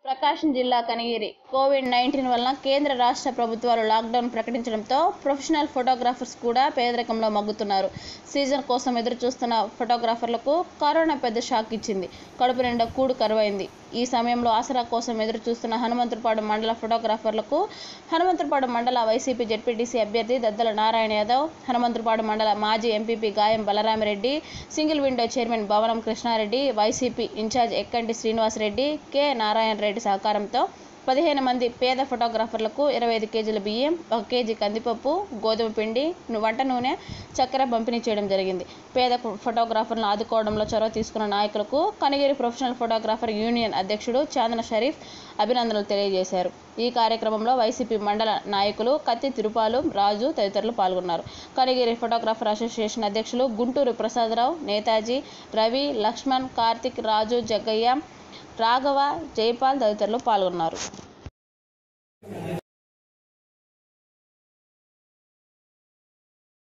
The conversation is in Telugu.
ప్రకాశం జిల్లా కనిగిరి కోవిడ్-19 వలన కేంద్ర రాష్ట్ర ప్రభుత్వాలు లాక్డౌన్ ప్రకటించడంతో ప్రొఫెషనల్ ఫోటోగ్రాఫర్స్ కూడా పేదరికంలో మగ్గుతున్నారు. సీజన్ కోసం ఎదురుచూస్తున్న ఫోటోగ్రాఫర్లకు కరోనా పెద్ద షాక్ ఇచ్చింది. కడుపు నిండా కూడు కరువైంది. ఈ సమయంలో ఆసరా కోసం ఎదురుచూస్తున్న హనుమంతులపాడు మండల ఫోటోగ్రాఫర్లకు హనుమంతులపాడు మండల వైసీపీ జెడ్పీటీసీ అభ్యర్థి దద్దల నారాయణ యాదవ్, హనుమంతులపాడు మండల మాజీ ఎంపీపీ గాయం బలరామిరెడ్డి, సింగిల్ విండో చైర్మన్ భవనం Krishna Reddy, YCP incharge ఎక్కంటి Srinivasa Reddy, K Narayana Reddy సహకారంతో 15 మంది పేద ఫోటోగ్రాఫర్లకు 25 కేజీల బియ్యం, 1 కేజీ కందిపప్పు, గోధుమ పిండి, వంట నూనె, చక్కెర పంపిణీ చేయడం జరిగింది. పేద ఫోటోగ్రాఫర్లను ఆదుకోవడంలో చొరవ తీసుకున్న నాయకులకు కనిగిరి ప్రొఫెషనల్ ఫోటోగ్రాఫర్ యూనియన్ అధ్యక్షుడు చాందన షరీఫ్ అభినందనలు తెలియజేశారు. ఈ కార్యక్రమంలో వైసీపీ మండల నాయకులు కత్తి తిరుపాలు రాజు తదితరులు పాల్గొన్నారు. కనిగిరి ఫోటోగ్రాఫర్ అసోసియేషన్ అధ్యక్షులు గుంటూరు ప్రసాదరావు, నేతాజీ, రవి, లక్ష్మణ్, కార్తిక్, రాజు, జగ్గయ్య, రాఘవ, జైపాల్ తదితరులు పాల్గొన్నారు.